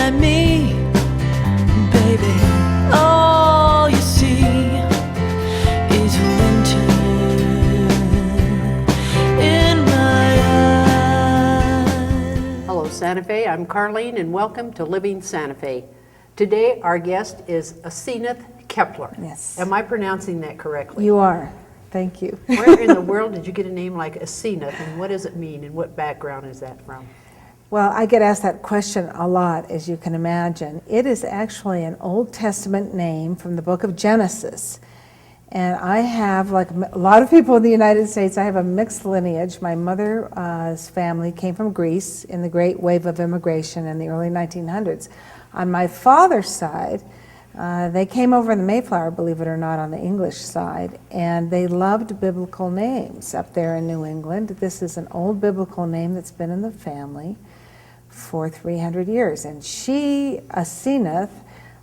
at me, baby, all you see is winter in my eyes. Hello Santa Fe, I'm Carlene and welcome to Living Santa Fe. Today our guest is LivingSFclip1. Yes. Am I pronouncing that correctly? You are. Thank you. Where in the world did you get a name like LivingSFclip1 and what does it mean and what background is that from? Well, I get asked that question a lot, as you can imagine. It is actually an Old Testament name from the book of Genesis. And I have, like a lot of people in the United States, I have a mixed lineage. My mother's family came from Greece in the great wave of immigration in the early 1900s. On my father's side, they came over in the Mayflower, believe it or not, on the English side, and they loved biblical names up there in New England. This is an old biblical name that's been in the family for 300 years. And she, Asenath,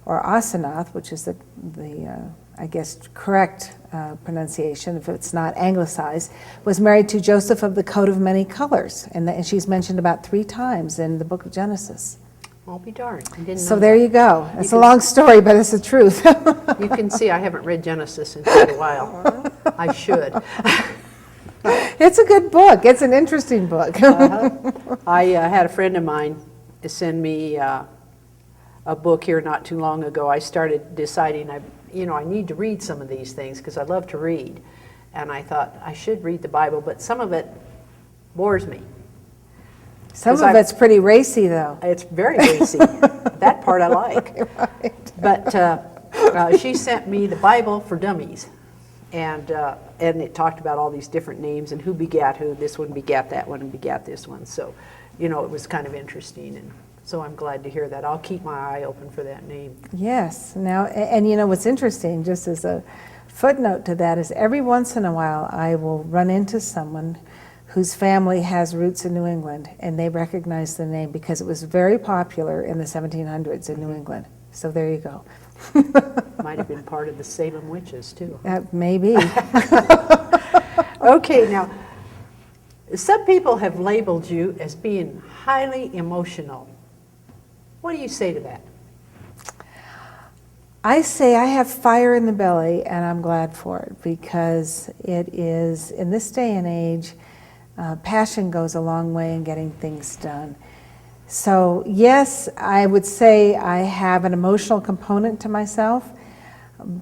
or Asenath, which is the I guess, correct pronunciation, if it's not anglicized, was married to Joseph of the coat of many colors. And she's mentioned about 3 times in the book of Genesis. I'll be darned. I didn't So know there that. you go. It's a long story, but it's the truth. You can see I haven't read Genesis in quite a while. I should. It's a good book. It's an interesting book. I had a friend of mine send me a book here not too long ago. I started deciding I need to read some of these things because I love to read. And I thought I should read the Bible, but some of it bores me. Some of it's pretty racy, though. It's very racy. That part I like. Right. But she sent me the Bible for Dummies. And it talked about all these different names and who begat who. This one begat that one and begat this one. So, it was kind of interesting. And so I'm glad to hear that. I'll keep my eye open for that name. Yes. Now, and what's interesting, just as a footnote to that, is every once in a while I will run into someone whose family has roots in New England, and they recognize the name because it was very popular in the 1700s in New England. So there you go. Might have been part of the Salem witches, too. Maybe. Okay, now, some people have labeled you as being highly emotional. What do you say to that? I say I have fire in the belly, and I'm glad for it, because it is, in this day and age, passion goes a long way in getting things done. So yes, I would say I have an emotional component to myself,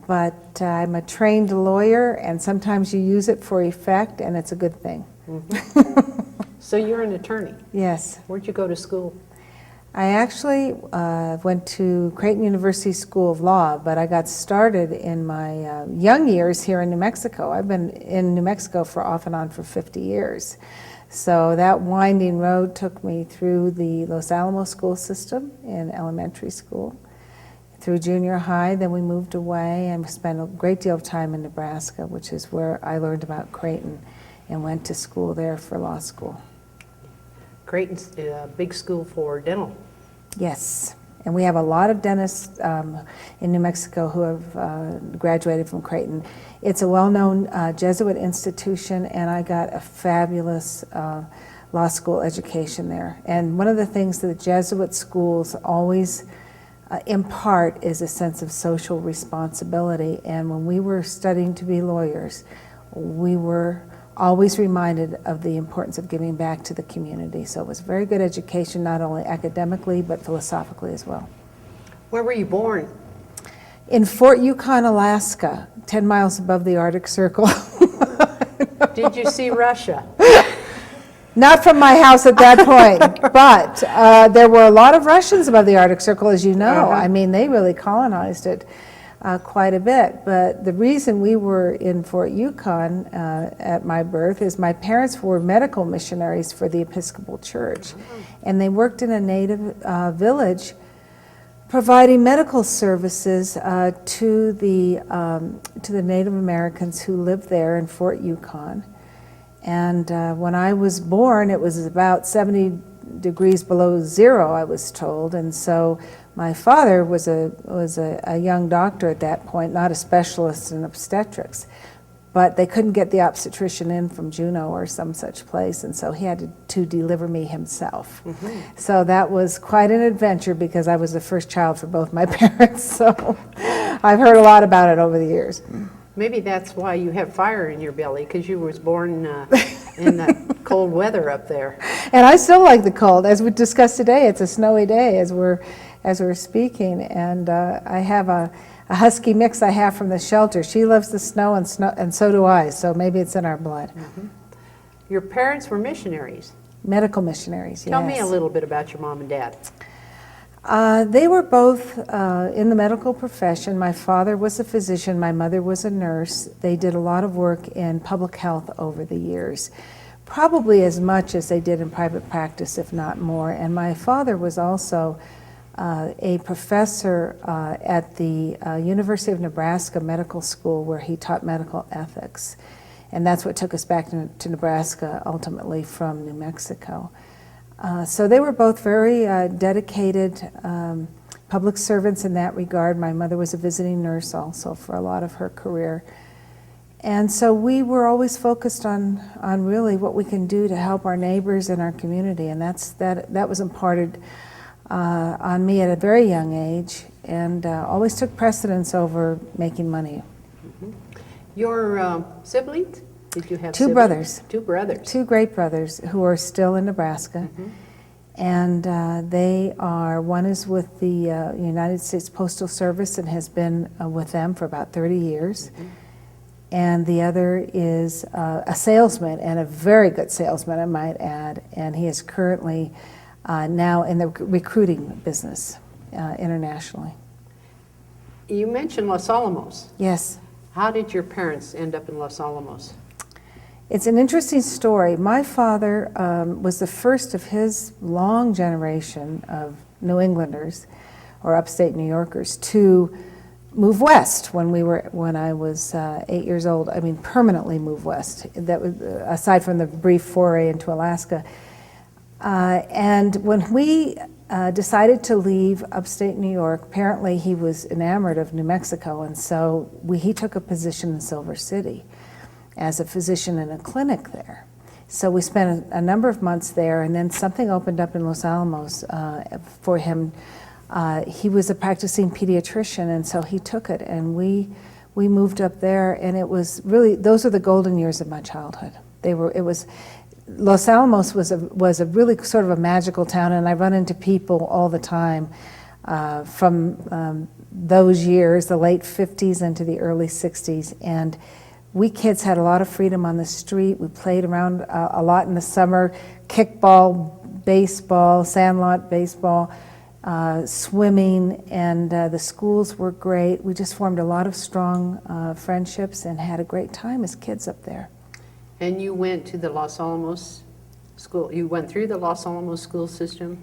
but I'm a trained lawyer, and sometimes you use it for effect, and it's a good thing. Mm-hmm. So you're an attorney. Yes. Where'd you go to school? I actually went to Creighton University School of Law, but I got started in my young years here in New Mexico. I've been in New Mexico for off and on for 50 years. So that winding road took me through the Los Alamos school system in elementary school, through junior high, then we moved away and spent a great deal of time in Nebraska, which is where I learned about Creighton and went to school there for law school. Creighton's a big school for dental. Yes, and we have a lot of dentists in New Mexico who have graduated from Creighton. It's a well-known Jesuit institution, and I got a fabulous law school education there. And one of the things that the Jesuit schools always impart is a sense of social responsibility. And when we were studying to be lawyers, we were always reminded of the importance of giving back to the community. So it was a very good education, not only academically, but philosophically as well. Where were you born? In Fort Yukon, Alaska, 10 miles above the Arctic Circle. Did you see Russia? Not from my house at that point, but there were a lot of Russians above the Arctic Circle, as you know. I mean, they really colonized it quite a bit. But the reason we were in Fort Yukon at my birth is my parents were medical missionaries for the Episcopal Church. And they worked in a native village providing medical services to the Native Americans who lived there in Fort Yukon. And when I was born, it was about 70 degrees below zero, I was told. And so my father was a young doctor at that point, not a specialist in obstetrics. but they couldn't get the obstetrician in from Juneau or some such place, and so he had to deliver me himself. So that was quite an adventure because I was the first child for both my parents, so I've heard a lot about it over the years. Maybe that's why you have fire in your belly, because you was born in that cold weather up there. And I still like the cold. As we discussed today, it's a snowy day as we're speaking, and I have a husky mix I have from the shelter. She loves the snow, and so do I, so maybe it's in our blood. Your parents were missionaries. Medical missionaries, yes. Tell me a little bit about your mom and dad. They were both in the medical profession. My father was a physician, my mother was a nurse. They did a lot of work in public health over the years, probably as much as they did in private practice, if not more. And my father was also a professor at the University of Nebraska Medical School, where he taught medical ethics. And that's what took us back to Nebraska, ultimately from New Mexico. So they were both very dedicated public servants in that regard. My mother was a visiting nurse also for a lot of her career. And so we were always focused on really what we can do to help our neighbors and our community, and that was imparted on me at a very young age, and always took precedence over making money. Your siblings? Did you have Two siblings? brothers. Two brothers. Two great brothers who are still in Nebraska. And one is with the United States Postal Service and has been with them for about 30 years. And the other is a salesman, and a very good salesman, I might add. And he is currently now in the recruiting business internationally. You mentioned Los Alamos. Yes. How did your parents end up in Los Alamos? It's an interesting story. My father was the first of his long generation of New Englanders, or upstate New Yorkers, to move west when I was 8 years old. I mean, permanently move west. That was aside from the brief foray into Alaska. And when we decided to leave upstate New York, apparently he was enamored of New Mexico, and so he took a position in Silver City as a physician in a clinic there. So we spent a number of months there, and then something opened up in Los Alamos for him. He was a practicing pediatrician, and so he took it, and we moved up there, and it was really, those are the golden years of my childhood. Los Alamos was a really sort of a magical town, and I run into people all the time from those years, the late 50s into the early 60s, and we kids had a lot of freedom on the street. We played around a lot in the summer, kickball, baseball, sandlot baseball, swimming, and the schools were great. We just formed a lot of strong friendships and had a great time as kids up there. And you went to the Los Alamos school. You went through the Los Alamos school system.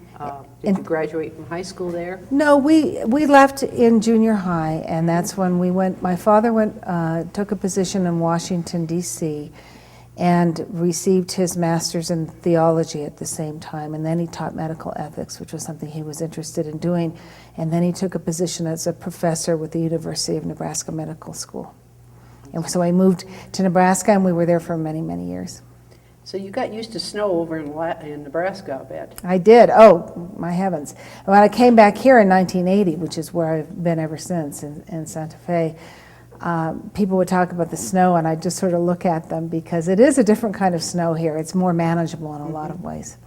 Did you graduate from high school there? No, we left in junior high, and that's when we went. My father took a position in Washington, D.C., and received his master's in theology at the same time. And then he taught medical ethics, which was something he was interested in doing. And then he took a position as a professor with the University of Nebraska Medical School. And so I moved to Nebraska, and we were there for many, many years. So you got used to snow over in Nebraska, I bet. I did. Oh, my heavens. When I came back here in 1980, which is where I've been ever since in Santa Fe, people would talk about the snow, and I just sort of look at them because it is a different kind of snow here. It's more manageable in a lot of ways.